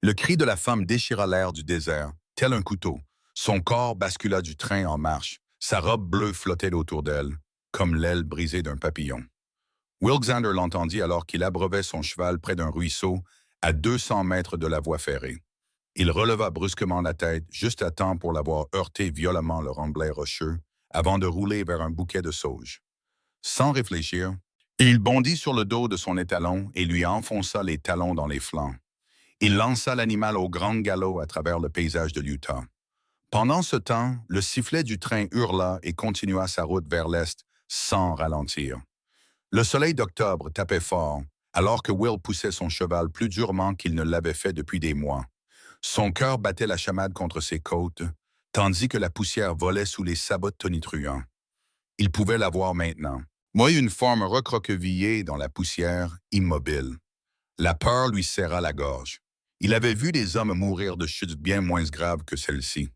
Le cri de la femme déchira l'air du désert, tel un couteau. Son corps bascula du train en marche. Sa robe bleue flottait autour d'elle, comme l'aile brisée d'un papillon. Wilksander l'entendit alors qu'il abreuvait son cheval près d'un ruisseau, à 200 mètres de la voie ferrée. Il releva brusquement la tête, juste à temps pour l'avoir heurté violemment le remblai rocheux, avant de rouler vers un bouquet de sauges. Sans réfléchir, il bondit sur le dos de son étalon et lui enfonça les talons dans les flancs. Il lança l'animal au grand galop à travers le paysage de l'Utah. Pendant ce temps, le sifflet du train hurla et continua sa route vers l'est sans ralentir. Le soleil d'octobre tapait fort, alors que Will poussait son cheval plus durement qu'il ne l'avait fait depuis des mois. Son cœur battait la chamade contre ses côtes, tandis que la poussière volait sous les sabots tonitruants. Il pouvait la voir maintenant. Moi, une forme recroquevillée dans la poussière, immobile. La peur lui serra la gorge. Il avait vu des hommes mourir de chutes bien moins graves que celle-ci.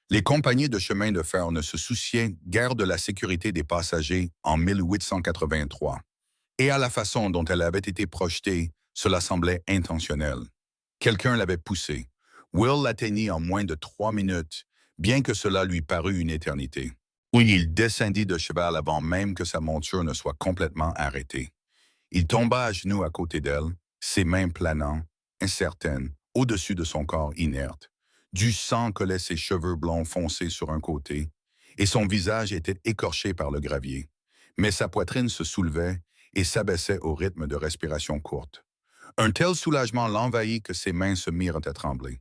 Les compagnies de chemin de fer ne se souciaient guère de la sécurité des passagers en 1883. Et à la façon dont elle avait été projetée, cela semblait intentionnel. Quelqu'un l'avait poussée. Will l'atteignit en moins de 3 minutes, bien que cela lui parût une éternité. Oui, il descendit de cheval avant même que sa monture ne soit complètement arrêtée. Il tomba à genoux à côté d'elle, ses mains planant, incertaines, au-dessus de son corps inerte. Du sang collait ses cheveux blonds foncés sur un côté, et son visage était écorché par le gravier. Mais sa poitrine se soulevait et s'abaissait au rythme de respiration courte. Un tel soulagement l'envahit que ses mains se mirent à trembler.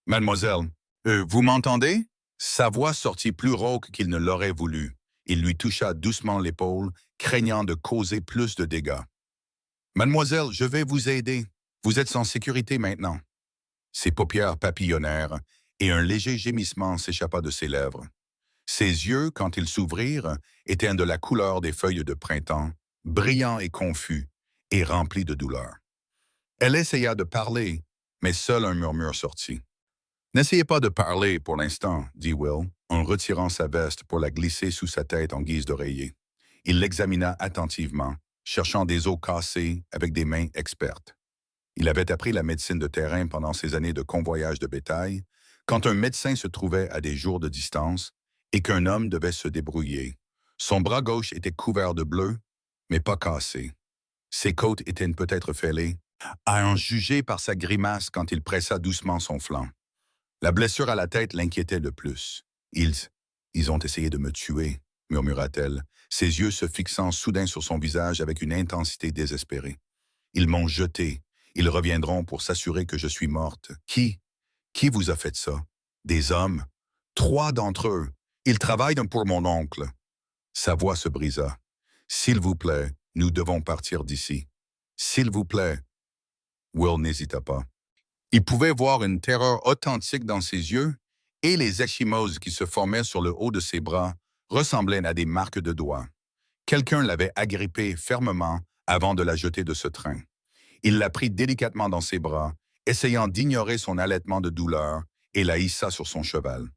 Mademoiselle, vous m'entendez? Sa voix sortit plus rauque qu'il ne l'aurait voulu. Il lui toucha doucement l'épaule, craignant de causer plus de dégâts. Mademoiselle, je vais vous aider. Vous êtes en sécurité maintenant. Ses paupières papillonnèrent et un léger gémissement s'échappa de ses lèvres. Ses yeux, quand ils s'ouvrirent, étaient de la couleur des feuilles de printemps, brillants et confus, et remplis de douleur. Elle essaya de parler, mais seul un murmure sortit. N'essayez pas de parler pour l'instant, dit Will, en retirant sa veste pour la glisser sous sa tête en guise d'oreiller. Il l'examina attentivement, cherchant des os cassés avec des mains expertes. Il avait appris la médecine de terrain pendant ses années de convoyage de bétail, quand un médecin se trouvait à des jours de distance et qu'un homme devait se débrouiller. Son bras gauche était couvert de bleu, mais pas cassé. Ses côtes étaient peut-être fêlées, à en juger par sa grimace quand il pressa doucement son flanc. La blessure à la tête l'inquiétait le plus. Ils ont essayé de me tuer, murmura-t-elle, ses yeux se fixant soudain sur son visage avec une intensité désespérée. Ils m'ont jeté. Ils reviendront pour s'assurer que je suis morte. Qui? Qui vous a fait ça? Des hommes? 3 d'entre eux. Ils travaillent pour mon oncle. Sa voix se brisa. S'il vous plaît, nous devons partir d'ici. S'il vous plaît. Will n'hésita pas. Il pouvait voir une terreur authentique dans ses yeux et les ecchymoses qui se formaient sur le haut de ses bras ressemblaient à des marques de doigts. Quelqu'un l'avait agrippée fermement avant de la jeter de ce train. Il la prit délicatement dans ses bras, essayant d'ignorer son halètement de douleur, et la hissa sur son cheval.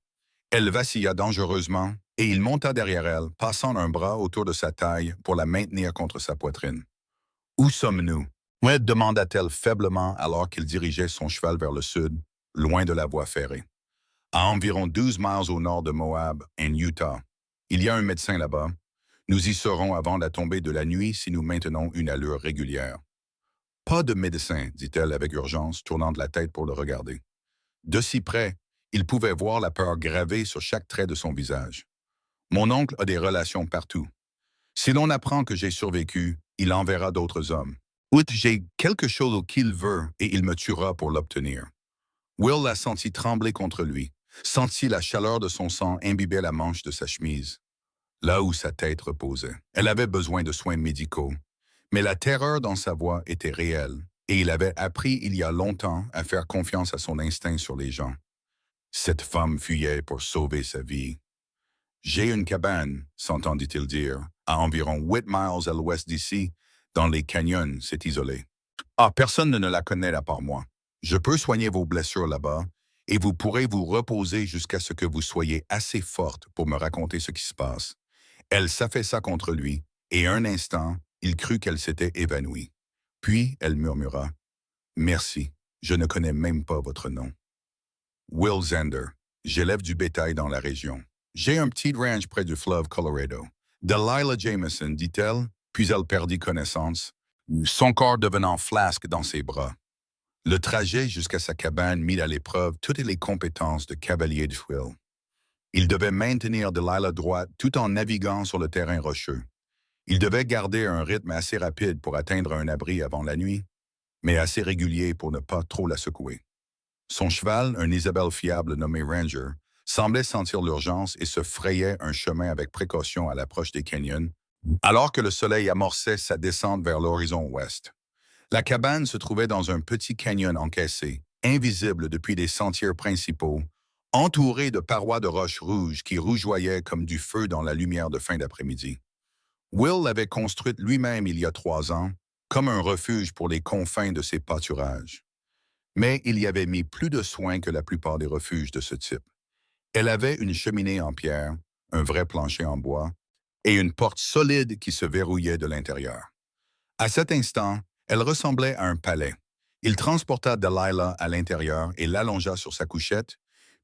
Elle vacilla dangereusement, et il monta derrière elle, passant un bras autour de sa taille pour la maintenir contre sa poitrine. « Où sommes-nous? » demanda-t-elle faiblement alors qu'il dirigeait son cheval vers le sud, loin de la voie ferrée. À environ 12 miles au nord de Moab, en Utah. Il y a un médecin là-bas. Nous y serons avant la tombée de la nuit si nous maintenons une allure régulière. Pas de médecin, dit-elle avec urgence, tournant de la tête pour le regarder. De si près, il pouvait voir la peur gravée sur chaque trait de son visage. Mon oncle a des relations partout. Si l'on apprend que j'ai survécu, il enverra d'autres hommes. Outre, j'ai quelque chose qu'il veut et il me tuera pour l'obtenir. Will la sentit trembler contre lui, sentit la chaleur de son sang imbiber la manche de sa chemise, là où sa tête reposait. Elle avait besoin de soins médicaux, mais la terreur dans sa voix était réelle, et il avait appris il y a longtemps à faire confiance à son instinct sur les gens. Cette femme fuyait pour sauver sa vie. J'ai une cabane, s'entendit-il dire, à environ 8 miles à l'ouest d'ici, dans les canyons, c'est isolé. Ah, personne ne la connaît à part moi. Je peux soigner vos blessures là-bas, et vous pourrez vous reposer jusqu'à ce que vous soyez assez forte pour me raconter ce qui se passe. Elle s'affaissa contre lui, et un instant, il crut qu'elle s'était évanouie. Puis elle murmura « Merci, Je ne connais même pas votre nom. Will Zander. J'élève du bétail dans la région. J'ai un petit ranch près du fleuve Colorado. Delilah Jameson, dit-elle, puis elle perdit connaissance, son corps devenant flasque dans ses bras. Le trajet jusqu'à sa cabane mit à l'épreuve toutes les compétences de cavalier de Will. Il devait maintenir Delilah droite tout en naviguant sur le terrain rocheux. Il devait garder un rythme assez rapide pour atteindre un abri avant la nuit, mais assez régulier pour ne pas trop la secouer. Son cheval, un Isabelle fiable nommé Ranger, semblait sentir l'urgence et se frayait un chemin avec précaution à l'approche des canyons, alors que le soleil amorçait sa descente vers l'horizon ouest. La cabane se trouvait dans un petit canyon encaissé, invisible depuis les sentiers principaux, entouré de parois de roches rouges qui rougeoyaient comme du feu dans la lumière de fin d'après-midi. Will l'avait construite lui-même il y a 3 ans, comme un refuge pour les confins de ses pâturages. Mais il y avait mis plus de soin que la plupart des refuges de ce type. Elle avait une cheminée en pierre, un vrai plancher en bois, et une porte solide qui se verrouillait de l'intérieur. À cet instant, elle ressemblait à un palais. Il transporta Delilah à l'intérieur et l'allongea sur sa couchette,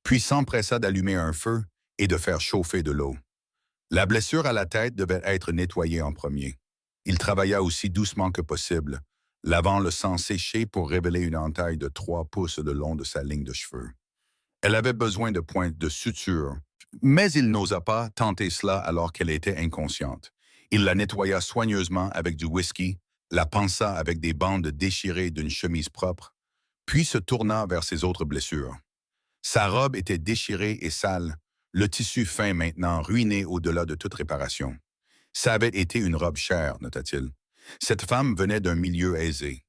puis s'empressa d'allumer un feu et de faire chauffer de l'eau. La blessure à la tête devait être nettoyée en premier. Il travailla aussi doucement que possible, lavant le sang séché pour révéler une entaille de 3 pouces de long de sa ligne de cheveux. Elle avait besoin de pointes de suture, mais il n'osa pas tenter cela alors qu'elle était inconsciente. Il la nettoya soigneusement avec du whisky, la pansa avec des bandes déchirées d'une chemise propre, puis se tourna vers ses autres blessures. Sa robe était déchirée et sale, le tissu fin maintenant ruiné au-delà de toute réparation. Ça avait été une robe chère, nota-t-il. Cette femme venait d'un milieu aisé.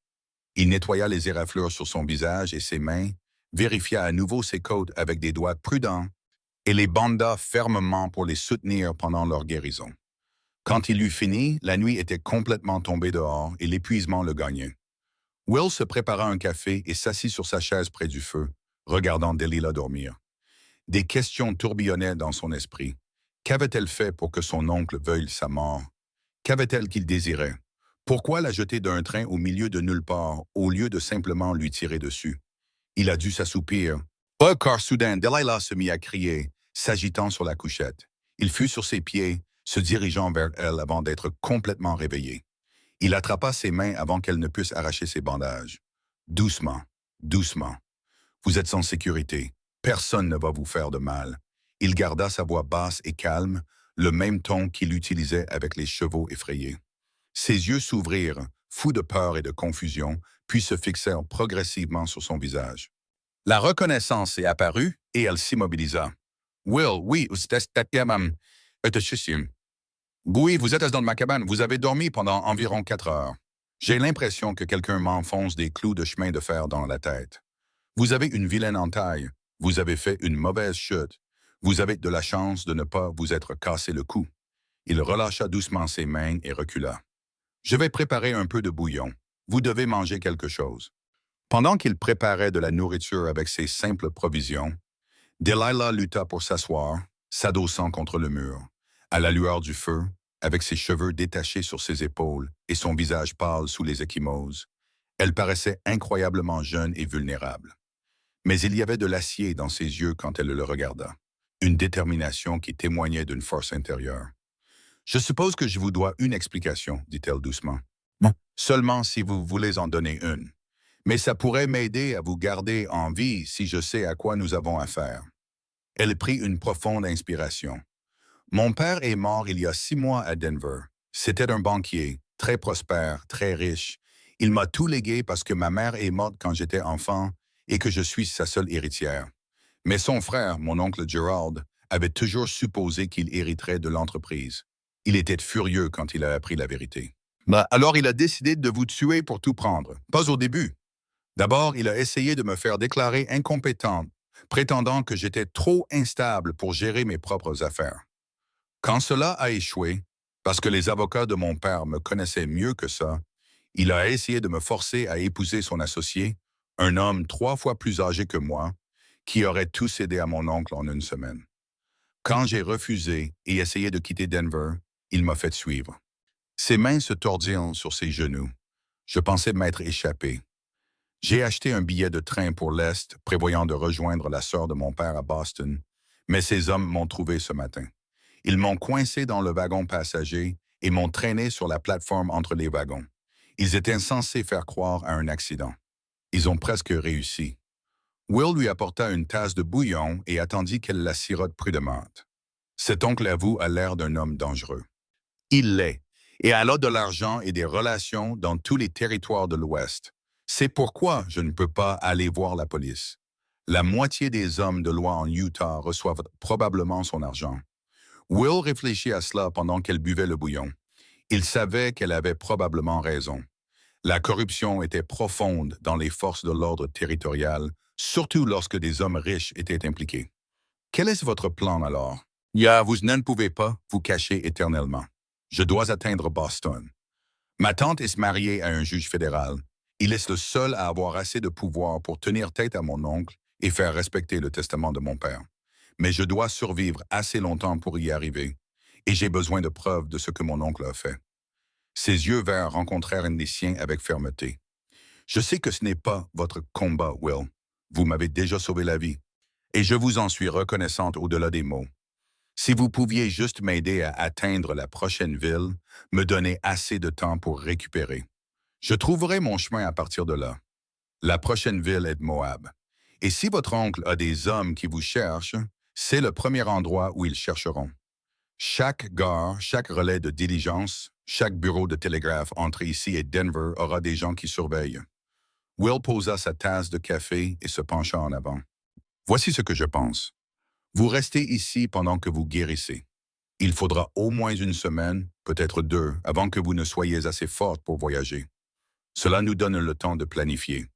Il nettoya les éraflures sur son visage et ses mains, vérifia à nouveau ses côtes avec des doigts prudents et les banda fermement pour les soutenir pendant leur guérison. Quand il eut fini, la nuit était complètement tombée dehors et l'épuisement le gagnait. Will se prépara un café et s'assit sur sa chaise près du feu, regardant Delilah dormir. Des questions tourbillonnaient dans son esprit. Qu'avait-elle fait pour que son oncle veuille sa mort? Qu'avait-elle qu'il désirait? Pourquoi la jeter d'un train au milieu de nulle part, au lieu de simplement lui tirer dessus? Il a dû s'assoupir. Car soudain, Delilah se mit à crier, s'agitant sur la couchette. Il fut sur ses pieds, se dirigeant vers elle avant d'être complètement réveillé. Il attrapa ses mains avant qu'elle ne puisse arracher ses bandages. Doucement, doucement. Vous êtes en sécurité. Personne ne va vous faire de mal. Il garda sa voix basse et calme, le même ton qu'il utilisait avec les chevaux effrayés. Ses yeux s'ouvrirent, fous de peur et de confusion, puis se fixèrent progressivement sur son visage. La reconnaissance est apparue et elle s'immobilisa. Will, oui, oui, vous êtes dans ma cabane. Vous avez dormi pendant environ 4 heures. J'ai l'impression que quelqu'un m'enfonce des clous de chemin de fer dans la tête. Vous avez une vilaine entaille. Vous avez fait une mauvaise chute. Vous avez de la chance de ne pas vous être cassé le cou. Il relâcha doucement ses mains et recula. Je vais préparer un peu de bouillon. Vous devez manger quelque chose. Pendant qu'il préparait de la nourriture avec ses simples provisions, Delilah lutta pour s'asseoir, s'adossant contre le mur, à la lueur du feu, avec ses cheveux détachés sur ses épaules et son visage pâle sous les ecchymoses. Elle paraissait incroyablement jeune et vulnérable. Mais il y avait de l'acier dans ses yeux quand elle le regarda, une détermination qui témoignait d'une force intérieure. « Je suppose que je vous dois une explication, dit-elle doucement. Bon. Seulement si vous voulez en donner une. Mais ça pourrait m'aider à vous garder en vie si je sais à quoi nous avons affaire. » Elle prit une profonde inspiration. « Mon père est mort il y a 6 mois à Denver. C'était un banquier, très prospère, très riche. Il m'a tout légué parce que ma mère est morte quand j'étais enfant et que je suis sa seule héritière. Mais son frère, mon oncle Gerald, avait toujours supposé qu'il hériterait de l'entreprise. Il était furieux quand il a appris la vérité. Alors il a décidé de vous tuer pour tout prendre. Pas au début. D'abord, il a essayé de me faire déclarer incompétente, prétendant que j'étais trop instable pour gérer mes propres affaires. Quand cela a échoué, parce que les avocats de mon père me connaissaient mieux que ça, il a essayé de me forcer à épouser son associé, un homme 3 fois plus âgé que moi, qui aurait tout cédé à mon oncle en une semaine. Quand j'ai refusé et essayé de quitter Denver, il m'a fait suivre. Ses mains se tordirent sur ses genoux. Je pensais m'être échappé. J'ai acheté un billet de train pour l'Est, prévoyant de rejoindre la sœur de mon père à Boston, mais ces hommes m'ont trouvé ce matin. Ils m'ont coincé dans le wagon passager et m'ont traîné sur la plateforme entre les wagons. Ils étaient censés faire croire à un accident. Ils ont presque réussi. Will lui apporta une tasse de bouillon et attendit qu'elle la sirote prudemment. Cet oncle à vous a l'air d'un homme dangereux. Il l'est, et elle a de l'argent et des relations dans tous les territoires de l'Ouest. C'est pourquoi je ne peux pas aller voir la police. La moitié des hommes de loi en Utah reçoivent probablement son argent. Will réfléchit à cela pendant qu'elle buvait le bouillon. Il savait qu'elle avait probablement raison. La corruption était profonde dans les forces de l'ordre territorial, surtout lorsque des hommes riches étaient impliqués. Quel est votre plan alors? Vous ne pouvez pas vous cacher éternellement. Je dois atteindre Boston. Ma tante est mariée à un juge fédéral. Il est le seul à avoir assez de pouvoir pour tenir tête à mon oncle et faire respecter le testament de mon père. Mais je dois survivre assez longtemps pour y arriver, et j'ai besoin de preuves de ce que mon oncle a fait. Ses yeux verts rencontrèrent un des siens avec fermeté. Je sais que ce n'est pas votre combat, Will. Vous m'avez déjà sauvé la vie, et je vous en suis reconnaissante au-delà des mots. Si vous pouviez juste m'aider à atteindre la prochaine ville, me donner assez de temps pour récupérer. Je trouverai mon chemin à partir de là. La prochaine ville est de Moab. Et si votre oncle a des hommes qui vous cherchent, c'est le premier endroit où ils chercheront. Chaque gare, chaque relais de diligence, chaque bureau de télégraphe entre ici et Denver aura des gens qui surveillent. Will posa sa tasse de café et se pencha en avant. Voici ce que je pense. Vous restez ici pendant que vous guérissez. Il faudra au moins une semaine, peut-être 2, avant que vous ne soyez assez forte pour voyager. Cela nous donne le temps de planifier.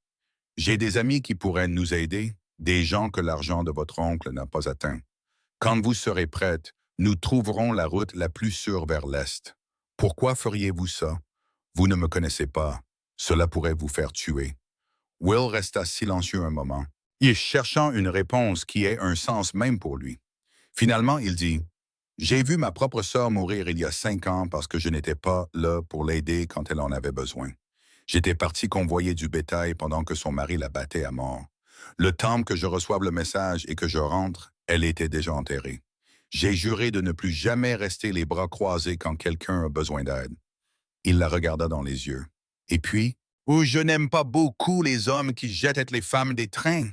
J'ai des amis qui pourraient nous aider, des gens que l'argent de votre oncle n'a pas atteint. Quand vous serez prête, nous trouverons la route la plus sûre vers l'Est. Pourquoi feriez-vous ça? Vous ne me connaissez pas. Cela pourrait vous faire tuer. Will resta silencieux un moment, y cherchant une réponse qui ait un sens même pour lui. Finalement, il dit, « J'ai vu ma propre sœur mourir il y a 5 ans parce que je n'étais pas là pour l'aider quand elle en avait besoin. J'étais parti convoyer du bétail pendant que son mari la battait à mort. Le temps que je reçoive le message et que je rentre, elle était déjà enterrée. J'ai juré de ne plus jamais rester les bras croisés quand quelqu'un a besoin d'aide. » Il la regarda dans les yeux. Et puis, « Oh, je n'aime pas beaucoup les hommes qui jettent les femmes des trains. »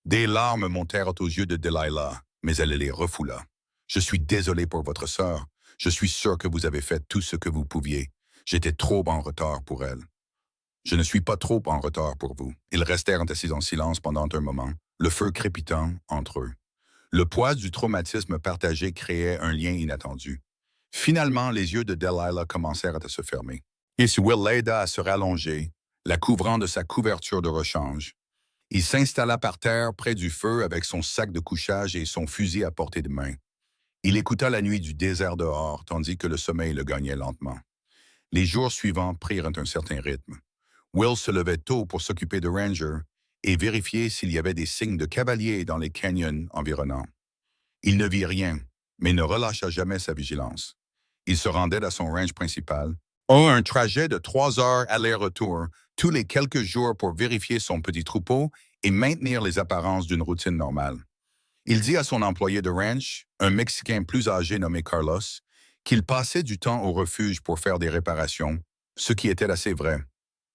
Des larmes montèrent aux yeux de Delilah, mais elle les refoula. « Je suis désolé pour votre sœur. Je suis sûr que vous avez fait tout ce que vous pouviez. J'étais trop en retard pour elle. » « Je ne suis pas trop en retard pour vous. » Ils restèrent assis en silence pendant un moment, le feu crépitant entre eux. Le poids du traumatisme partagé créait un lien inattendu. Finalement, les yeux de Delilah commencèrent à se fermer. Et Will l'aida à se rallonger, la couvrant de sa couverture de rechange. Il s'installa par terre près du feu avec son sac de couchage et son fusil à portée de main. Il écouta la nuit du désert dehors, tandis que le sommeil le gagnait lentement. Les jours suivants prirent un certain rythme. Will se levait tôt pour s'occuper de Ranger et vérifier s'il y avait des signes de cavaliers dans les canyons environnants. Il ne vit rien, mais ne relâcha jamais sa vigilance. Il se rendait à son ranch principal, un trajet de 3 heures aller-retour tous les quelques jours pour vérifier son petit troupeau et maintenir les apparences d'une routine normale. Il dit à son employé de ranch, un Mexicain plus âgé nommé Carlos, qu'il passait du temps au refuge pour faire des réparations, ce qui était assez vrai.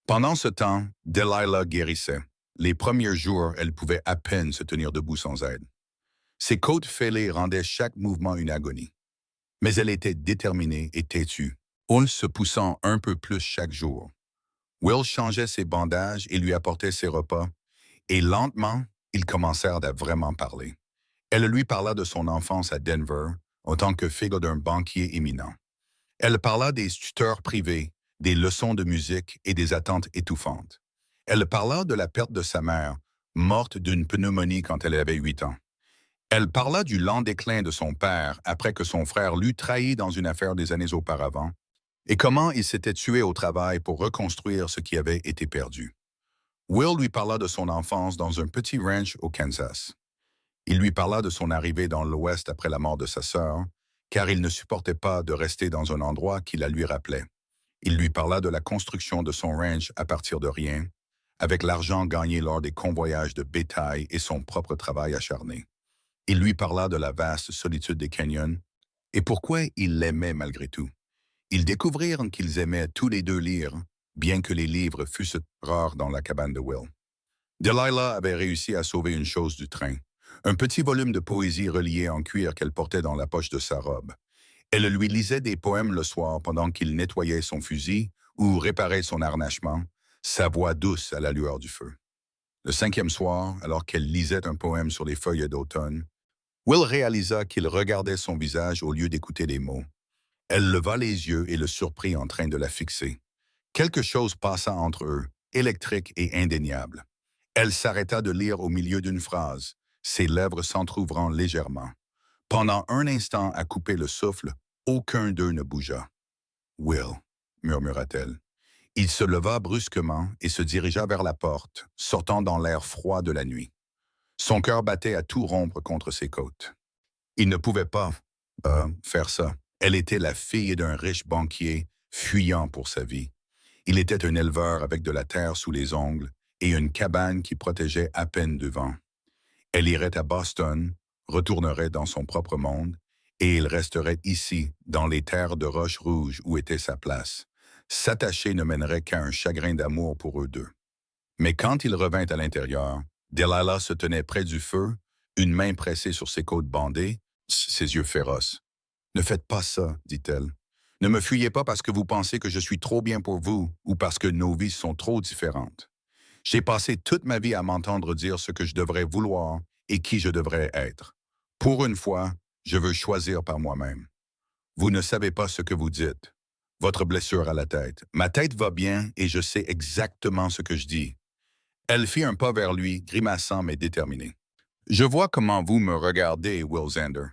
Pendant ce temps, Delilah guérissait. Les premiers jours, elle pouvait à peine se tenir debout sans aide. Ses côtes fêlées rendaient chaque mouvement une agonie. Mais elle était déterminée et têtue, Will se poussant un peu plus chaque jour. Will changeait ses bandages et lui apportait ses repas, et lentement, ils commencèrent à vraiment parler. Elle lui parla de son enfance à Denver, en tant que fille d'un banquier éminent. Elle parla des tuteurs privés, des leçons de musique et des attentes étouffantes. Elle parla de la perte de sa mère, morte d'une pneumonie quand elle avait 8 ans. Elle parla du lent déclin de son père après que son frère l'eut trahi dans une affaire des années auparavant, et comment il s'était tué au travail pour reconstruire ce qui avait été perdu. Will lui parla de son enfance dans un petit ranch au Kansas. Il lui parla de son arrivée dans l'Ouest après la mort de sa sœur, car il ne supportait pas de rester dans un endroit qui la lui rappelait. Il lui parla de la construction de son ranch à partir de rien, avec l'argent gagné lors des convoyages de bétail et son propre travail acharné. Il lui parla de la vaste solitude des canyons et pourquoi il l'aimait malgré tout. Ils découvrirent qu'ils aimaient tous les deux lire, bien que les livres fussent rares dans la cabane de Will. Delilah avait réussi à sauver une chose du train, un petit volume de poésie relié en cuir qu'elle portait dans la poche de sa robe. Elle lui lisait des poèmes le soir pendant qu'il nettoyait son fusil ou réparait son harnachement, sa voix douce à la lueur du feu. Le cinquième soir, alors qu'elle lisait un poème sur les feuilles d'automne, Will réalisa qu'il regardait son visage au lieu d'écouter les mots. Elle leva les yeux et le surprit en train de la fixer. Quelque chose passa entre eux, électrique et indéniable. Elle s'arrêta de lire au milieu d'une phrase, ses lèvres s'entr'ouvrant légèrement. Pendant un instant à couper le souffle, aucun d'eux ne bougea. « Will », murmura-t-elle. Il se leva brusquement et se dirigea vers la porte, sortant dans l'air froid de la nuit. Son cœur battait à tout rompre contre ses côtes. Il ne pouvait pas faire ça. Elle était la fille d'un riche banquier, fuyant pour sa vie. Il était un éleveur avec de la terre sous les ongles et une cabane qui protégeait à peine du vent. Elle irait à Boston, retournerait dans son propre monde, et il resterait ici, dans les terres de roches rouges où était sa place. S'attacher ne mènerait qu'à un chagrin d'amour pour eux deux. Mais quand il revint à l'intérieur, Delilah se tenait près du feu, une main pressée sur ses côtes bandées, ses yeux féroces. « Ne faites pas ça, dit-elle. Ne me fuyez pas parce que vous pensez que je suis trop bien pour vous ou parce que nos vies sont trop différentes. J'ai passé toute ma vie à m'entendre dire ce que je devrais vouloir et qui je devrais être. Pour une fois, je veux choisir par moi-même. Vous ne savez pas ce que vous dites. Votre blessure à la tête. Ma tête va bien et je sais exactement ce que je dis. » Elle fit un pas vers lui, grimaçant mais déterminée. « Je vois comment vous me regardez, Will Xander.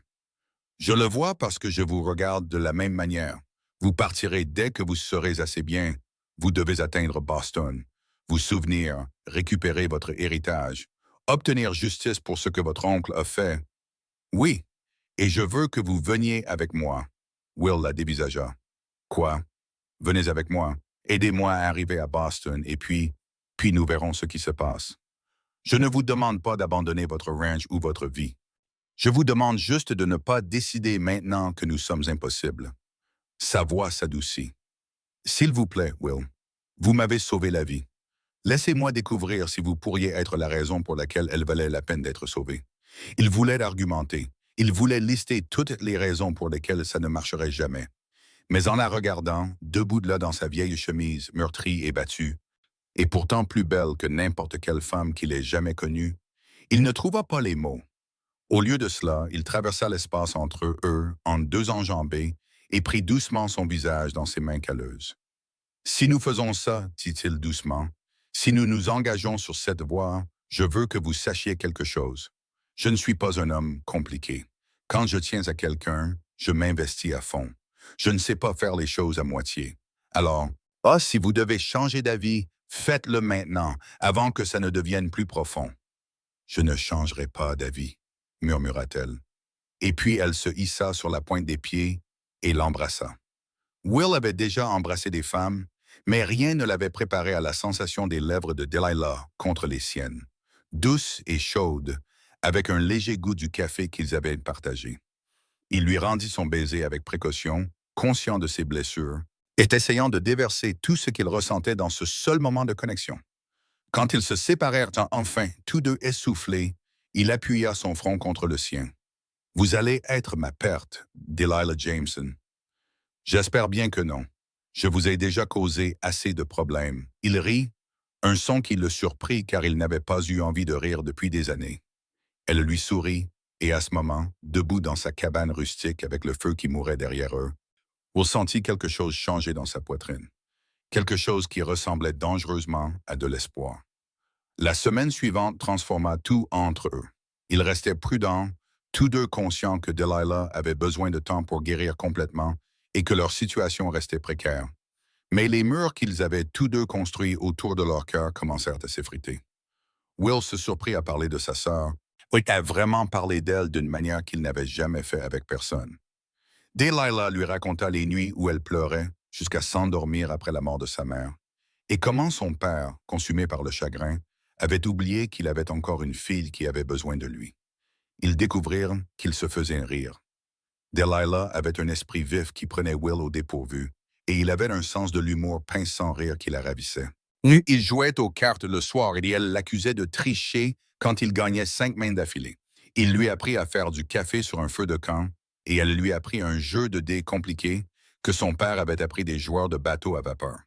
Je le vois parce que je vous regarde de la même manière. Vous partirez dès que vous serez assez bien. Vous devez atteindre Boston, vous souvenir, récupérer votre héritage, obtenir justice pour ce que votre oncle a fait. Oui, et je veux que vous veniez avec moi. » Will la dévisagea. « Quoi? Venez avec moi. Aidez-moi à arriver à Boston et puis nous verrons ce qui se passe. Je ne vous demande pas d'abandonner votre ranch ou votre vie. Je vous demande juste de ne pas décider maintenant que nous sommes impossibles. » Sa voix s'adoucit. « S'il vous plaît, Will, vous m'avez sauvé la vie. Laissez-moi découvrir si vous pourriez être la raison pour laquelle elle valait la peine d'être sauvée. » Il voulait argumenter. Il voulait lister toutes les raisons pour lesquelles ça ne marcherait jamais. Mais en la regardant, debout là dans sa vieille chemise, meurtrie et battue, et pourtant plus belle que n'importe quelle femme qu'il ait jamais connue, il ne trouva pas les mots. Au lieu de cela, il traversa l'espace entre eux, en deux enjambées, et prit doucement son visage dans ses mains calleuses. « Si nous faisons ça, dit-il doucement, si nous nous engageons sur cette voie, je veux que vous sachiez quelque chose. Je ne suis pas un homme compliqué. Quand je tiens à quelqu'un, je m'investis à fond. Je ne sais pas faire les choses à moitié. Alors, si vous devez changer d'avis, faites-le maintenant, avant que ça ne devienne plus profond. »« Je ne changerai pas d'avis, » murmura-t-elle. Et puis elle se hissa sur la pointe des pieds et l'embrassa. Will avait déjà embrassé des femmes, mais rien ne l'avait préparé à la sensation des lèvres de Delilah contre les siennes, douces et chaudes, avec un léger goût du café qu'ils avaient partagé. Il lui rendit son baiser avec précaution, conscient de ses blessures, et essayant de déverser tout ce qu'il ressentait dans ce seul moment de connexion. Quand ils se séparèrent enfin, tous deux essoufflés, il appuya son front contre le sien. « Vous allez être ma perte, Delilah Jameson. »« J'espère bien que non. Je vous ai déjà causé assez de problèmes. » Il rit, un son qui le surprit car il n'avait pas eu envie de rire depuis des années. Elle lui sourit, et à ce moment, debout dans sa cabane rustique avec le feu qui mourait derrière eux, Will sentit quelque chose changer dans sa poitrine. Quelque chose qui ressemblait dangereusement à de l'espoir. La semaine suivante transforma tout entre eux. Ils restaient prudents, tous deux conscients que Delilah avait besoin de temps pour guérir complètement et que leur situation restait précaire. Mais les murs qu'ils avaient tous deux construits autour de leur cœur commencèrent à s'effriter. Will se surprit à parler de sa sœur, à vraiment parler d'elle d'une manière qu'il n'avait jamais fait avec personne. Delilah lui raconta les nuits où elle pleurait jusqu'à s'endormir après la mort de sa mère. Et comment son père, consumé par le chagrin, avait oublié qu'il avait encore une fille qui avait besoin de lui. Ils découvrirent qu'il se faisait rire. Delilah avait un esprit vif qui prenait Will au dépourvu, et il avait un sens de l'humour pince sans rire qui la ravissait. Il jouait aux cartes le soir et elle l'accusait de tricher quand il gagnait 5 mains d'affilée. Il lui apprit à faire du café sur un feu de camp et elle lui apprit un jeu de dés compliqué que son père avait appris des joueurs de bateaux à vapeur.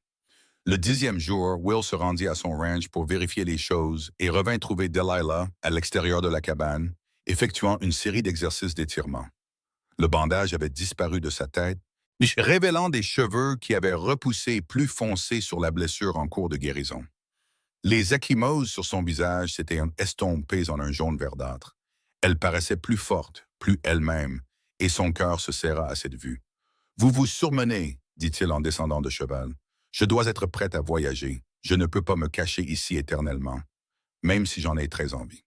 Le 10e jour, Will se rendit à son ranch pour vérifier les choses et revint trouver Delilah à l'extérieur de la cabane, effectuant une série d'exercices d'étirement. Le bandage avait disparu de sa tête, révélant des cheveux qui avaient repoussé plus foncés sur la blessure en cours de guérison. Les ecchymoses sur son visage s'étaient estompées en un jaune verdâtre. Elle paraissait plus forte, plus elle-même, et son cœur se serra à cette vue. « Vous vous surmenez, dit-il en descendant de cheval. Je dois être prête à voyager. Je ne peux pas me cacher ici éternellement, même si j'en ai très envie. »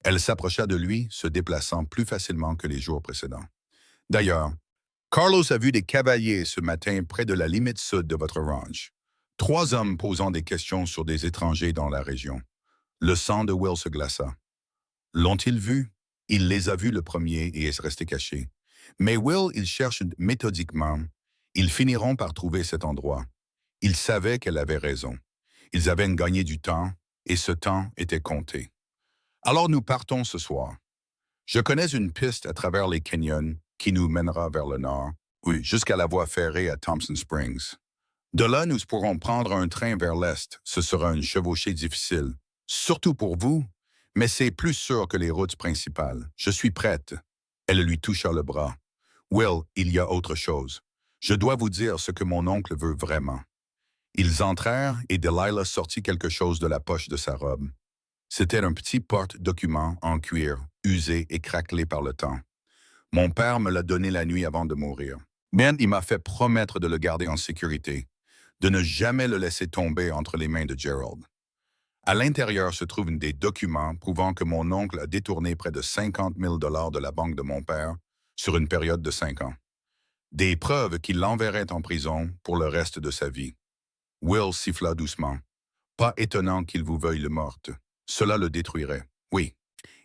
Elle s'approcha de lui, se déplaçant plus facilement que les jours précédents. « D'ailleurs, Carlos a vu des cavaliers ce matin près de la limite sud de votre ranch. 3 hommes posant des questions sur des étrangers dans la région. » Le sang de Will se glaça. L'ont-ils vu? Il les a vus le premier et est resté caché. Mais Will, il cherche méthodiquement. Ils finiront par trouver cet endroit. Il savait qu'elle avait raison. Ils avaient gagné du temps, et ce temps était compté. Alors nous partons ce soir. Je connais une piste à travers les canyons qui nous mènera vers le nord, oui, jusqu'à la voie ferrée à Thompson Springs. De là, nous pourrons prendre un train vers l'est. Ce sera une chevauchée difficile, surtout pour vous, mais c'est plus sûr que les routes principales. Je suis prête. Elle lui toucha le bras. Will, il y a autre chose. Je dois vous dire ce que mon oncle veut vraiment. Ils entrèrent et Delilah sortit quelque chose de la poche de sa robe. C'était un petit porte-document en cuir, usé et craquelé par le temps. Mon père me l'a donné la nuit avant de mourir. Mais il m'a fait promettre de le garder en sécurité, de ne jamais le laisser tomber entre les mains de Gerald. À l'intérieur se trouvent des documents prouvant que mon oncle a détourné près de 50 000 $ de la banque de mon père sur une période de 5 ans. Des preuves qui l'enverraient en prison pour le reste de sa vie. Will siffla doucement. Pas étonnant qu'il vous veuille le morte. Cela le détruirait. Oui.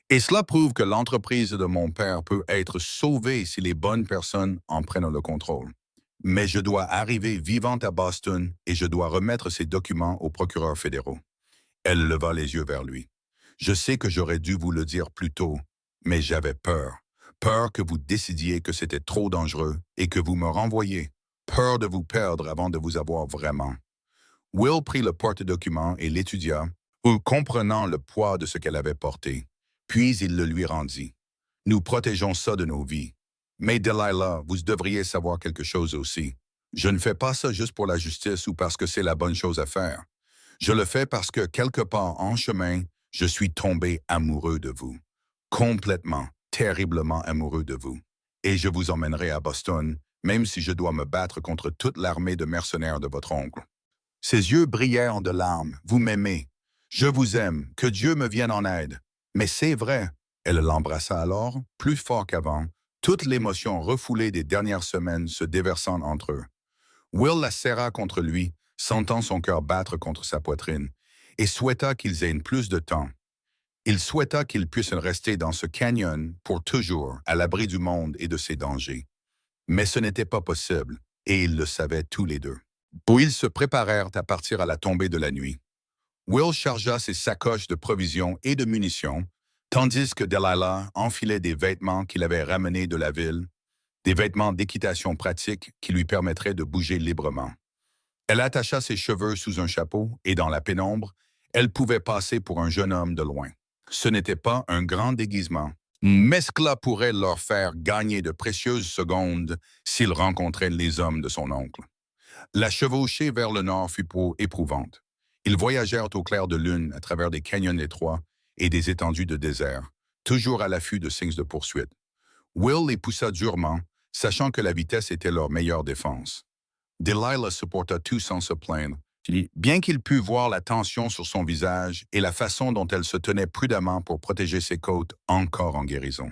Et cela prouve que l'entreprise de mon père peut être sauvée si les bonnes personnes en prennent le contrôle. Mais je dois arriver vivante à Boston et je dois remettre ces documents aux procureurs fédéraux. Elle leva les yeux vers lui. Je sais que j'aurais dû vous le dire plus tôt, mais j'avais peur. Peur que vous décidiez que c'était trop dangereux et que vous me renvoyiez. Peur de vous perdre avant de vous avoir vraiment. Will prit le porte-document et l'étudia, comprenant le poids de ce qu'elle avait porté. Puis il le lui rendit. Nous protégeons ça de nos vies. Mais Delilah, vous devriez savoir quelque chose aussi. Je ne fais pas ça juste pour la justice ou parce que c'est la bonne chose à faire. Je le fais parce que quelque part en chemin, je suis tombé amoureux de vous. Complètement, terriblement amoureux de vous. Et je vous emmènerai à Boston, même si je dois me battre contre toute l'armée de mercenaires de votre oncle. Ses yeux brillèrent de larmes. Vous m'aimez. Je vous aime. Que Dieu me vienne en aide. Mais c'est vrai. Elle l'embrassa alors, plus fort qu'avant, toute l'émotion refoulée des dernières semaines se déversant entre eux. Will la serra contre lui, sentant son cœur battre contre sa poitrine, et souhaita qu'ils aient plus de temps. Il souhaita qu'ils puissent rester dans ce canyon pour toujours, à l'abri du monde et de ses dangers. Mais ce n'était pas possible, et ils le savaient tous les deux. Puis ils se préparèrent à partir à la tombée de la nuit. Will chargea ses sacoches de provisions et de munitions, tandis que Delilah enfilait des vêtements qu'il avait ramenés de la ville, des vêtements d'équitation pratiques qui lui permettraient de bouger librement. Elle attacha ses cheveux sous un chapeau et dans la pénombre, elle pouvait passer pour un jeune homme de loin. Ce n'était pas un grand déguisement, mais cela pourrait leur faire gagner de précieuses secondes s'ils rencontraient les hommes de son oncle. La chevauchée vers le nord fut éprouvante. Ils voyagèrent au clair de lune à travers des canyons étroits et des étendues de désert, toujours à l'affût de signes de poursuite. Will les poussa durement, sachant que la vitesse était leur meilleure défense. Delilah supporta tout sans se plaindre, bien qu'il pût voir la tension sur son visage et la façon dont elle se tenait prudemment pour protéger ses côtes encore en guérison.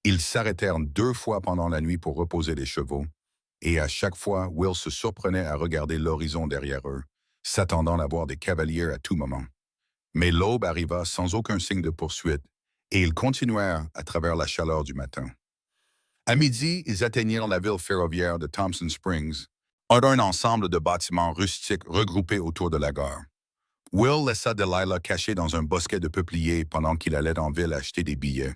Ils s'arrêtèrent 2 fois pendant la nuit pour reposer les chevaux, et à chaque fois, Will se surprenait à regarder l'horizon derrière eux, s'attendant à voir des cavaliers à tout moment. Mais l'aube arriva sans aucun signe de poursuite, et ils continuèrent à travers la chaleur du matin. À midi, ils atteignirent la ville ferroviaire de Thompson Springs, un ensemble de bâtiments rustiques regroupés autour de la gare. Will laissa Delilah cachée dans un bosquet de peupliers pendant qu'il allait en ville acheter des billets.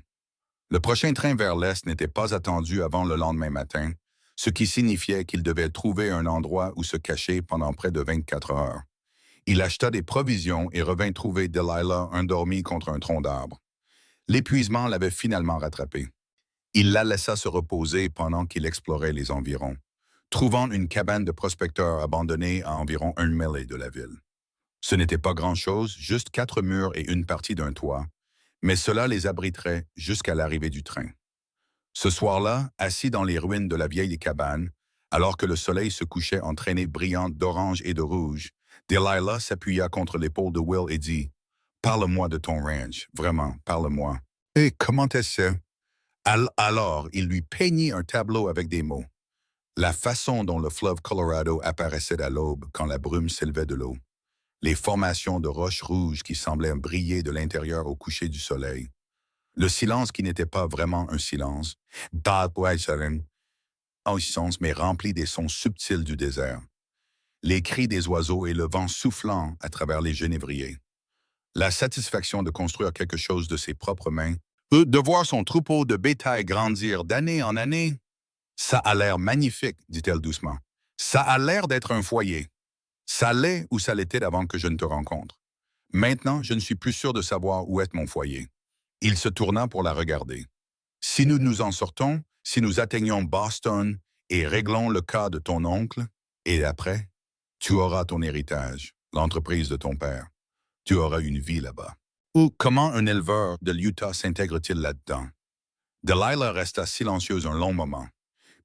Le prochain train vers l'est n'était pas attendu avant le lendemain matin, ce qui signifiait qu'il devait trouver un endroit où se cacher pendant près de 24 heures. Il acheta des provisions et revint trouver Delilah endormie contre un tronc d'arbre. L'épuisement l'avait finalement rattrapé. Il la laissa se reposer pendant qu'il explorait les environs, trouvant une cabane de prospecteurs abandonnée à environ 1 mêlée de la ville. Ce n'était pas grand-chose, juste 4 murs et une partie d'un toit, mais cela les abriterait jusqu'à l'arrivée du train. Ce soir-là, assis dans les ruines de la vieille cabane, alors que le soleil se couchait en traînées brillantes d'orange et de rouge, Delilah s'appuya contre l'épaule de Will et dit « Parle-moi de ton ranch, vraiment, parle-moi. »« Et comment est-ce? » Alors, il lui peignit un tableau avec des mots. La façon dont le fleuve Colorado apparaissait à l'aube quand la brume s'élevait de l'eau. Les formations de roches rouges qui semblaient briller de l'intérieur au coucher du soleil. Le silence qui n'était pas vraiment un silence, mais rempli des sons subtils du désert. Les cris des oiseaux et le vent soufflant à travers les genévriers. La satisfaction de construire quelque chose de ses propres mains, de voir son troupeau de bétail grandir d'année en année. Ça a l'air magnifique, dit-elle doucement. Ça a l'air d'être un foyer. Ça l'est ou ça l'était avant que je ne te rencontre. Maintenant, je ne suis plus sûr de savoir où est mon foyer. Il se tourna pour la regarder. Si nous nous en sortons, si nous atteignons Boston et réglons le cas de ton oncle, et après, tu auras ton héritage, l'entreprise de ton père. Tu auras une vie là-bas. Ou comment un éleveur de l'Utah s'intègre-t-il là-dedans? Delilah resta silencieuse un long moment.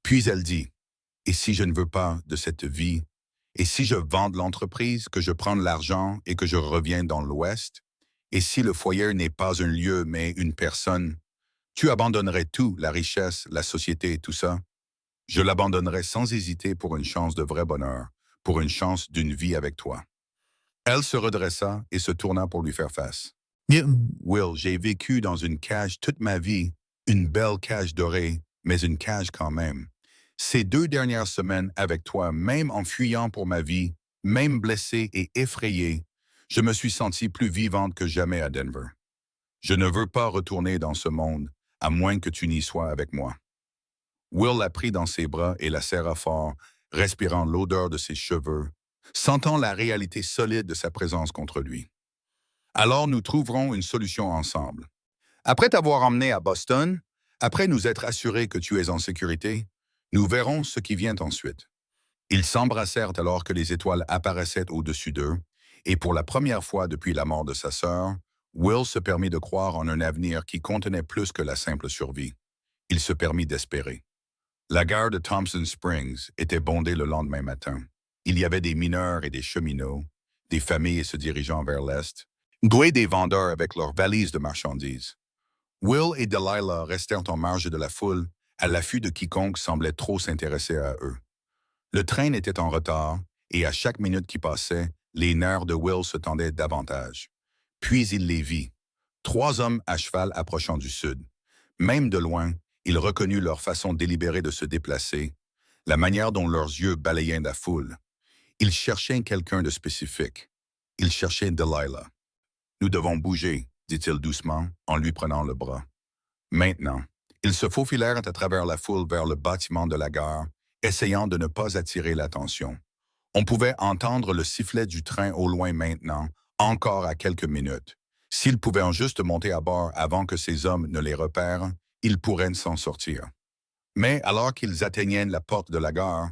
Puis elle dit, « Et si je ne veux pas de cette vie? Et si je vends l'entreprise, que je prends l'argent et que je reviens dans l'Ouest? Et si le foyer n'est pas un lieu, mais une personne? Tu abandonnerais tout, la richesse, la société et tout ça? Je l'abandonnerais sans hésiter pour une chance de vrai bonheur, pour une chance d'une vie avec toi. » Elle se redressa et se tourna pour lui faire face. « Will, j'ai vécu dans une cage toute ma vie, une belle cage dorée, mais une cage quand même. Ces 2 dernières semaines avec toi, même en fuyant pour ma vie, même blessée et effrayée, je me suis sentie plus vivante que jamais à Denver. Je ne veux pas retourner dans ce monde, à moins que tu n'y sois avec moi. » Will la prit dans ses bras et la serra fort, respirant l'odeur de ses cheveux, sentant la réalité solide de sa présence contre lui. « Alors nous trouverons une solution ensemble. Après t'avoir emmené à Boston, après nous être assurés que tu es en sécurité, nous verrons ce qui vient ensuite. » Ils s'embrassèrent alors que les étoiles apparaissaient au-dessus d'eux, et pour la première fois depuis la mort de sa sœur, Will se permit de croire en un avenir qui contenait plus que la simple survie. Il se permit d'espérer. La gare de Thompson Springs était bondée le lendemain matin. Il y avait des mineurs et des cheminots, des familles se dirigeant vers l'est, doués des vendeurs avec leurs valises de marchandises. Will et Delilah restèrent en marge de la foule, à l'affût de quiconque semblait trop s'intéresser à eux. Le train était en retard, et à chaque minute qui passait, les nerfs de Will se tendaient davantage. Puis il les vit, 3 hommes à cheval approchant du sud. Même de loin, il reconnut leur façon délibérée de se déplacer, la manière dont leurs yeux balayaient la foule. Ils cherchaient quelqu'un de spécifique. Ils cherchaient Delilah. « Nous devons bouger, » dit-il doucement, en lui prenant le bras. Maintenant, ils se faufilèrent à travers la foule vers le bâtiment de la gare, essayant de ne pas attirer l'attention. On pouvait entendre le sifflet du train au loin maintenant, encore à quelques minutes. S'ils pouvaient en juste monter à bord avant que ces hommes ne les repèrent, ils pourraient s'en sortir. Mais alors qu'ils atteignaient la porte de la gare,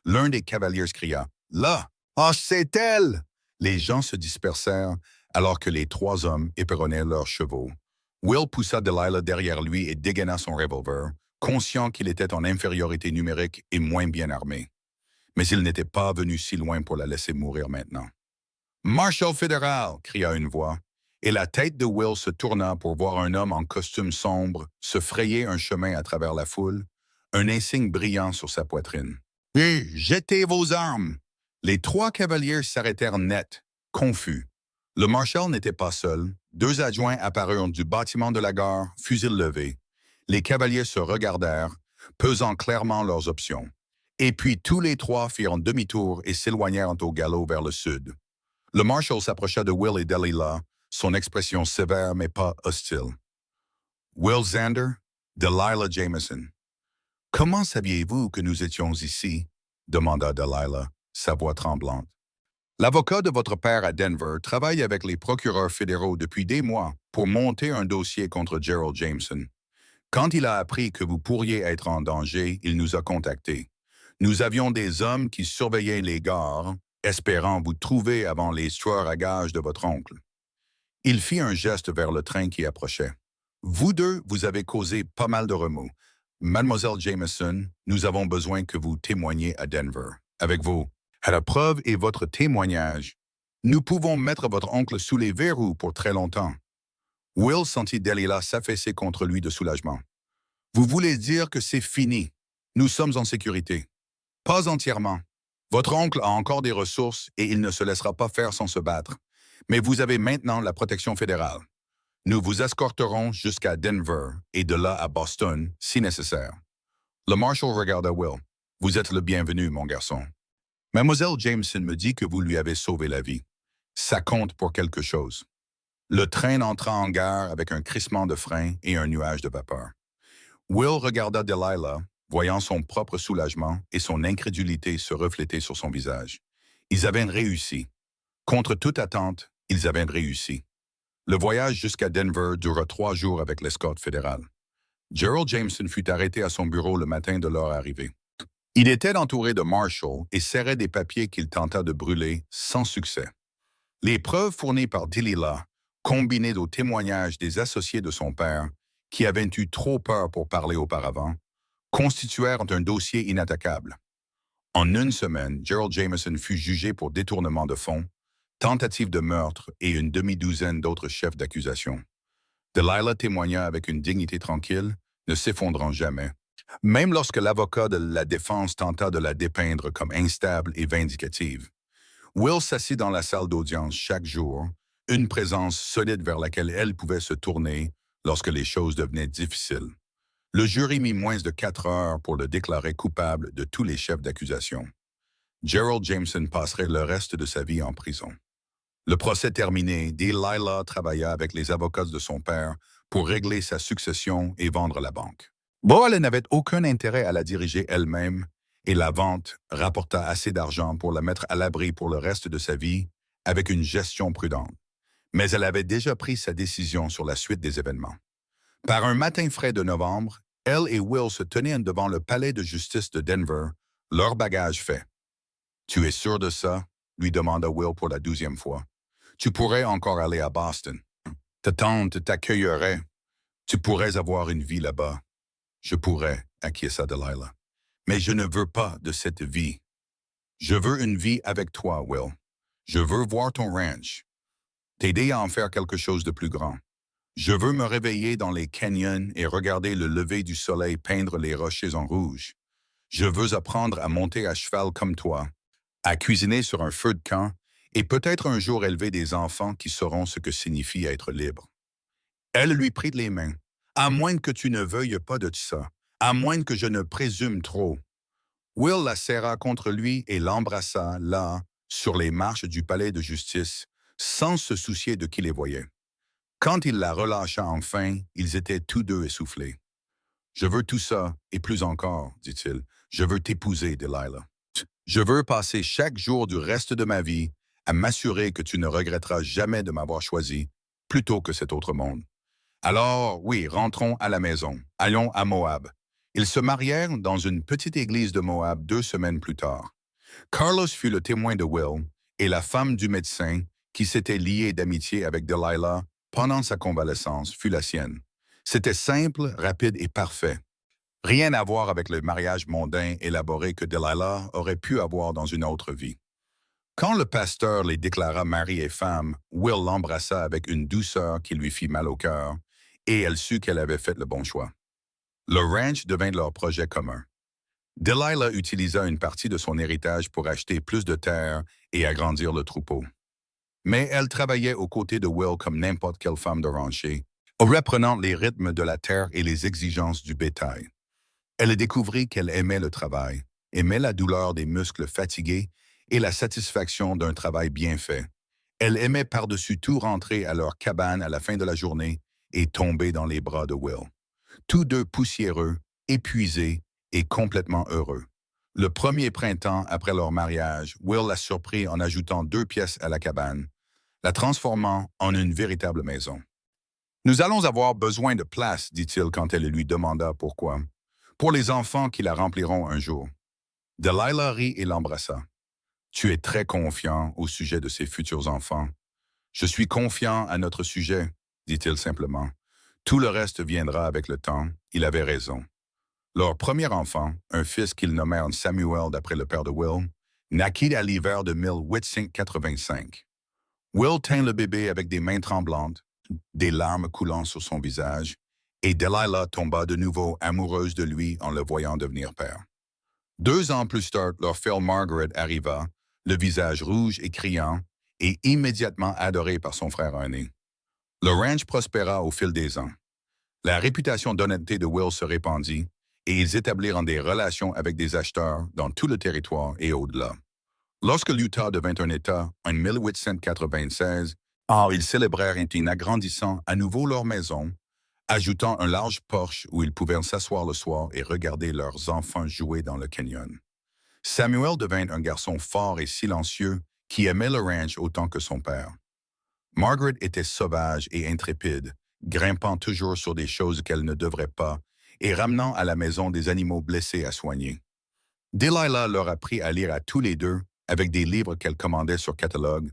l'un des cavaliers cria « Là! Ah, c'est elle! » Les gens se dispersèrent alors que les 3 hommes éperonnaient leurs chevaux. Will poussa Delilah derrière lui et dégaina son revolver, conscient qu'il était en infériorité numérique et moins bien armé. Mais il n'était pas venu si loin pour la laisser mourir maintenant. « Marshal fédéral !» cria une voix, et la tête de Will se tourna pour voir un homme en costume sombre se frayer un chemin à travers la foule, un insigne brillant sur sa poitrine. « Hé, jetez vos armes! » Les trois cavaliers s'arrêtèrent net, confus. Le marshal n'était pas seul. Deux adjoints apparurent du bâtiment de la gare, fusil levé. Les cavaliers se regardèrent, pesant clairement leurs options. Et puis tous les trois firent demi-tour et s'éloignèrent au galop vers le sud. Le marshal s'approcha de Will et Delilah, son expression sévère mais pas hostile. Will Xander, Delilah Jameson. Comment saviez-vous que nous étions ici? Demanda Delilah, sa voix tremblante. L'avocat de votre père à Denver travaille avec les procureurs fédéraux depuis des mois pour monter un dossier contre Gerald Jameson. Quand il a appris que vous pourriez être en danger, il nous a contactés. Nous avions des hommes qui surveillaient les gares, espérant vous trouver avant les tueurs à gages de votre oncle. Il fit un geste vers le train qui approchait. Vous deux, vous avez causé pas mal de remous. Mademoiselle Jameson, nous avons besoin que vous témoigniez à Denver. Avec vous, à la preuve et votre témoignage, nous pouvons mettre votre oncle sous les verrous pour très longtemps. Will sentit Delilah s'affaisser contre lui de soulagement. Vous voulez dire que c'est fini. Nous sommes en sécurité. Pas entièrement. Votre oncle a encore des ressources et il ne se laissera pas faire sans se battre. Mais vous avez maintenant la protection fédérale. Nous vous escorterons jusqu'à Denver et de là à Boston, si nécessaire. Le marshal regarda Will. Vous êtes le bienvenu, mon garçon. Mademoiselle Jameson me dit que vous lui avez sauvé la vie. Ça compte pour quelque chose. Le train entra en gare avec un crissement de frein et un nuage de vapeur. Will regarda Delilah, voyant son propre soulagement et son incrédulité se refléter sur son visage. Ils avaient réussi. Contre toute attente, ils avaient réussi. Le voyage jusqu'à Denver dura 3 jours avec l'escorte fédérale. Gerald Jameson fut arrêté à son bureau le matin de leur arrivée. Il était entouré de marshals et serrait des papiers qu'il tenta de brûler sans succès. Les preuves fournies par Delilah, combinées aux témoignages des associés de son père, qui avaient eu trop peur pour parler auparavant, constituèrent un dossier inattaquable. En une semaine, Gerald Jameson fut jugé pour détournement de fonds, tentative de meurtre et une demi-douzaine d'autres chefs d'accusation. Delilah témoigna avec une dignité tranquille, ne s'effondrant jamais, même lorsque l'avocat de la défense tenta de la dépeindre comme instable et vindicative. Will s'assit dans la salle d'audience chaque jour, une présence solide vers laquelle elle pouvait se tourner lorsque les choses devenaient difficiles. Le jury mit moins de 4 heures pour le déclarer coupable de tous les chefs d'accusation. Gerald Jameson passerait le reste de sa vie en prison. Le procès terminé, Delilah travailla avec les avocats de son père pour régler sa succession et vendre la banque. Bon, elle n'avait aucun intérêt à la diriger elle-même, et la vente rapporta assez d'argent pour la mettre à l'abri pour le reste de sa vie avec une gestion prudente. Mais elle avait déjà pris sa décision sur la suite des événements. Par un matin frais de novembre, elle et Will se tenaient devant le palais de justice de Denver, leur bagage fait. « Tu es sûr de ça? » lui demanda Will pour la 12e fois. « Tu pourrais encore aller à Boston. Ta tante t'accueillerait. Tu pourrais avoir une vie là-bas. » « Je pourrais, acquiesça Delilah. Mais je ne veux pas de cette vie. Je veux une vie avec toi, Will. Je veux voir ton ranch. T'aider à en faire quelque chose de plus grand. Je veux me réveiller dans les canyons et regarder le lever du soleil peindre les rochers en rouge. Je veux apprendre à monter à cheval comme toi, à cuisiner sur un feu de camp et peut-être un jour élever des enfants qui sauront ce que signifie être libre. » Elle lui prit les mains. « À moins que tu ne veuilles pas de ça, à moins que je ne présume trop. » Will la serra contre lui et l'embrassa là, sur les marches du palais de justice, sans se soucier de qui les voyait. Quand il la relâcha enfin, ils étaient tous deux essoufflés. « Je veux tout ça, et plus encore, dit-il. Je veux t'épouser, Delilah. Je veux passer chaque jour du reste de ma vie à m'assurer que tu ne regretteras jamais de m'avoir choisi, plutôt que cet autre monde. Alors, oui, rentrons à la maison. Allons à Moab. » Ils se marièrent dans une petite église de Moab 2 semaines plus tard. Carlos fut le témoin de Will et la femme du médecin qui s'était liée d'amitié avec Delilah pendant sa convalescence fut la sienne. C'était simple, rapide et parfait. Rien à voir avec le mariage mondain élaboré que Delilah aurait pu avoir dans une autre vie. Quand le pasteur les déclara mari et femme, Will l'embrassa avec une douceur qui lui fit mal au cœur, et elle sut qu'elle avait fait le bon choix. Le ranch devint leur projet commun. Delilah utilisa une partie de son héritage pour acheter plus de terre et agrandir le troupeau. Mais elle travaillait aux côtés de Will comme n'importe quelle femme de rancher, reprenant les rythmes de la terre et les exigences du bétail. Elle découvrit qu'elle aimait le travail, aimait la douleur des muscles fatigués et la satisfaction d'un travail bien fait. Elle aimait par-dessus tout rentrer à leur cabane à la fin de la journée et tomber dans les bras de Will. Tous deux poussiéreux, épuisés et complètement heureux. Le premier printemps après leur mariage, Will la surprit en ajoutant 2 pièces à la cabane, la transformant en une véritable maison. Nous allons avoir besoin de place, dit-il quand elle lui demanda pourquoi. Pour les enfants qui la rempliront un jour. Delilah rit et l'embrassa. Tu es très confiant au sujet de ses futurs enfants. Je suis confiant à notre sujet, dit-il simplement. Tout le reste viendra avec le temps. Il avait raison. Leur premier enfant, un fils qu'ils nommèrent Samuel d'après le père de Will, naquit à l'hiver de 1885. Will tint le bébé avec des mains tremblantes, des larmes coulant sur son visage, et Delilah tomba de nouveau amoureuse de lui en le voyant devenir père. 2 ans plus tard, leur fille Margaret arriva, le visage rouge et criant, et immédiatement adorée par son frère aîné. Le ranch prospéra au fil des ans. La réputation d'honnêteté de Will se répandit, et ils établirent des relations avec des acheteurs dans tout le territoire et au-delà. Lorsque l'Utah devint un État en 1896, ils célébrèrent en agrandissant à nouveau leur maison, ajoutant un large porche où ils pouvaient s'asseoir le soir et regarder leurs enfants jouer dans le canyon. Samuel devint un garçon fort et silencieux qui aimait le ranch autant que son père. Margaret était sauvage et intrépide, grimpant toujours sur des choses qu'elle ne devrait pas et ramenant à la maison des animaux blessés à soigner. Delilah leur apprit à lire à tous les deux avec des livres qu'elle commandait sur catalogue,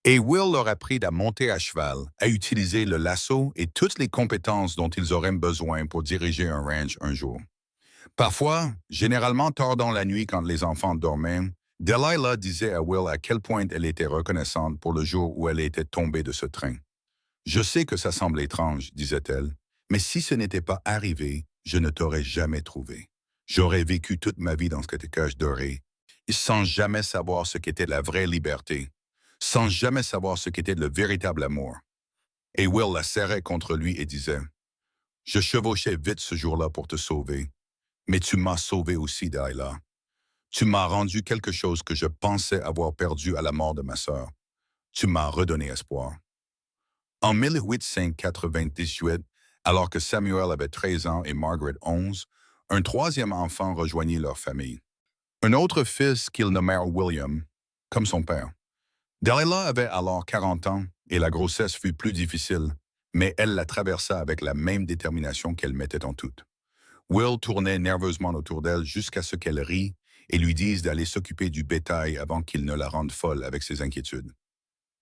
et Will leur apprit à monter à cheval, à utiliser le lasso et toutes les compétences dont ils auraient besoin pour diriger un ranch un jour. Parfois, généralement tard dans la nuit quand les enfants dormaient, Delilah disait à Will à quel point elle était reconnaissante pour le jour où elle était tombée de ce train. « Je sais que ça semble étrange, disait-elle, mais si ce n'était pas arrivé, je ne t'aurais jamais trouvé. J'aurais vécu toute ma vie dans ce cage doré, sans jamais savoir ce qu'était la vraie liberté, sans jamais savoir ce qu'était le véritable amour. » Et Will la serrait contre lui et disait, « Je chevauchais vite ce jour-là pour te sauver, mais tu m'as sauvé aussi, Delilah. Tu m'as rendu quelque chose que je pensais avoir perdu à la mort de ma sœur. Tu m'as redonné espoir. » En 1898, alors que Samuel avait 13 ans et Margaret 11, un troisième enfant rejoignit leur famille. Un autre fils qu'ils nommèrent William, comme son père. Delilah avait alors 40 ans et la grossesse fut plus difficile, mais elle la traversa avec la même détermination qu'elle mettait en toute. Will tournait nerveusement autour d'elle jusqu'à ce qu'elle rie et lui dise d'aller s'occuper du bétail avant qu'il ne la rende folle avec ses inquiétudes.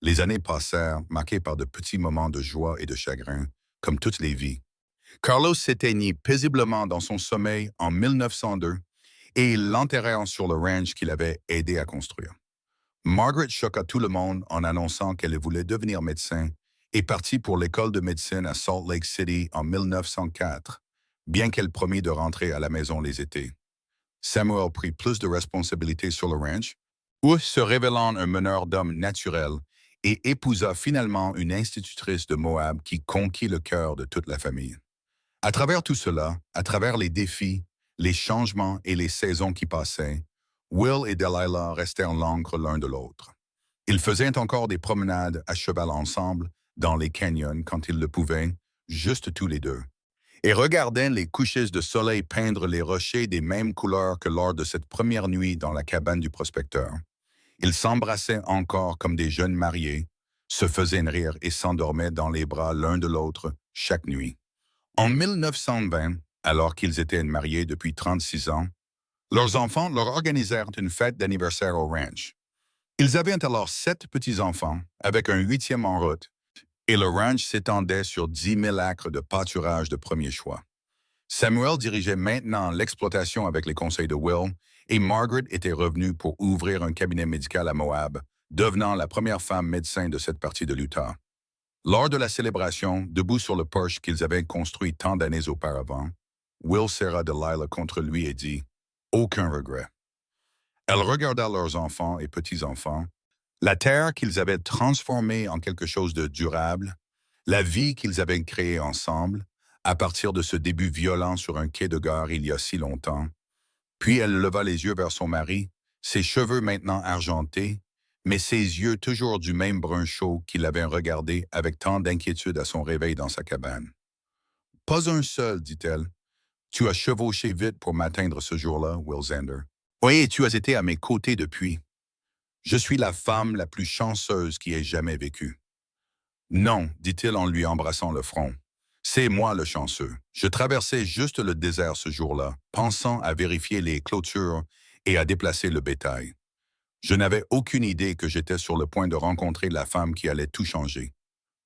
Les années passèrent, marquées par de petits moments de joie et de chagrin, comme toutes les vies. Carlos s'éteignit paisiblement dans son sommeil en 1902 et ils l'enterrèrent sur le ranch qu'il avait aidé à construire. Margaret choqua tout le monde en annonçant qu'elle voulait devenir médecin et partit pour l'école de médecine à Salt Lake City en 1904, bien qu'elle promit de rentrer à la maison les étés. Samuel prit plus de responsabilités sur le ranch, où se révélant un meneur d'hommes naturel, et épousa finalement une institutrice de Moab qui conquit le cœur de toute la famille. À travers tout cela, à travers les défis, les changements et les saisons qui passaient, Will et Delilah restèrent l'encre l'un de l'autre. Ils faisaient encore des promenades à cheval ensemble dans les canyons quand ils le pouvaient, juste tous les deux, et regardaient les couchers de soleil peindre les rochers des mêmes couleurs que lors de cette première nuit dans la cabane du prospecteur. Ils s'embrassaient encore comme des jeunes mariés, se faisaient rire et s'endormaient dans les bras l'un de l'autre chaque nuit. En 1920, alors qu'ils étaient mariés depuis 36 ans, leurs enfants leur organisèrent une fête d'anniversaire au ranch. Ils avaient alors 7 petits-enfants, avec un 8e en route, et le ranch s'étendait sur 10 000 acres de pâturage de premier choix. Samuel dirigeait maintenant l'exploitation avec les conseils de Will, et Margaret était revenue pour ouvrir un cabinet médical à Moab, devenant la première femme médecin de cette partie de l'Utah. Lors de la célébration, debout sur le porche qu'ils avaient construit tant d'années auparavant, Will serra Delilah contre lui et dit aucun regret. Elles regardèrent leurs enfants et petits-enfants, la terre qu'ils avaient transformée en quelque chose de durable, la vie qu'ils avaient créée ensemble, à partir de ce début violent sur un quai de gare il y a si longtemps. Puis elle leva les yeux vers son mari, ses cheveux maintenant argentés, mais ses yeux toujours du même brun chaud qu'il avait regardé avec tant d'inquiétude à son réveil dans sa cabane. Pas un seul, dit-elle. Tu as chevauché vite pour m'atteindre ce jour-là, Will Xander. Oui, et tu as été à mes côtés depuis. Je suis la femme la plus chanceuse qui ait jamais vécu. Non, dit-il en lui embrassant le front. C'est moi le chanceux. Je traversais juste le désert ce jour-là, pensant à vérifier les clôtures et à déplacer le bétail. Je n'avais aucune idée que j'étais sur le point de rencontrer la femme qui allait tout changer.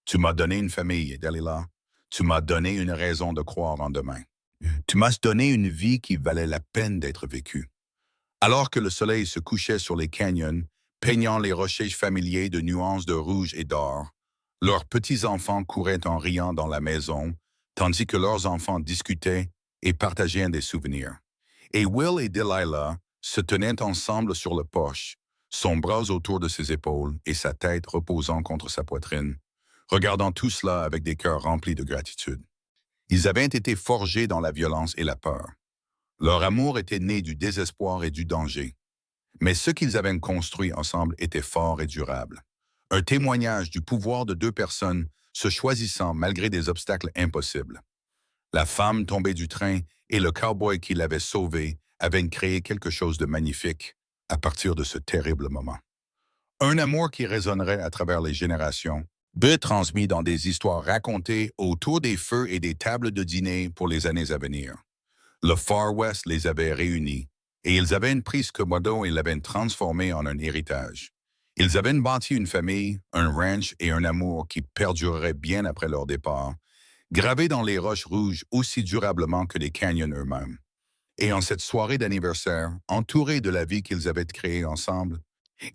Tu m'as donné une famille, Delilah. Tu m'as donné une raison de croire en demain. Tu m'as donné une vie qui valait la peine d'être vécue. Alors que le soleil se couchait sur les canyons, peignant les rochers familiers de nuances de rouge et d'or, leurs petits-enfants couraient en riant dans la maison, tandis que leurs enfants discutaient et partageaient des souvenirs. Et Will et Delilah se tenaient ensemble sur le porche, son bras autour de ses épaules et sa tête reposant contre sa poitrine, regardant tout cela avec des cœurs remplis de gratitude. Ils avaient été forgés dans la violence et la peur. Leur amour était né du désespoir et du danger. Mais ce qu'ils avaient construit ensemble était fort et durable. Un témoignage du pouvoir de deux personnes se choisissant malgré des obstacles impossibles. La femme tombée du train et le cow-boy qui l'avait sauvée avaient créé quelque chose de magnifique à partir de ce terrible moment. Un amour qui résonnerait à travers les générations, transmis dans des histoires racontées autour des feux et des tables de dîner pour les années à venir. Le Far West les avait réunis, et ils avaient une prise Komodo et l'avaient transformée en un héritage. Ils avaient bâti une famille, un ranch et un amour qui perdurerait bien après leur départ, gravés dans les roches rouges aussi durablement que les canyons eux-mêmes. Et en cette soirée d'anniversaire, entourés de la vie qu'ils avaient créée ensemble,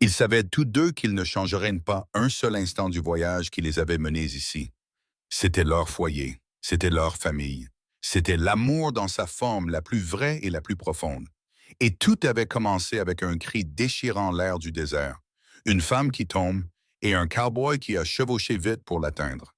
ils savaient tous deux qu'ils ne changeraient pas un seul instant du voyage qui les avait menés ici. C'était leur foyer, c'était leur famille, c'était l'amour dans sa forme la plus vraie et la plus profonde. Et tout avait commencé avec un cri déchirant l'air du désert, une femme qui tombe et un cow-boy qui a chevauché vite pour l'atteindre.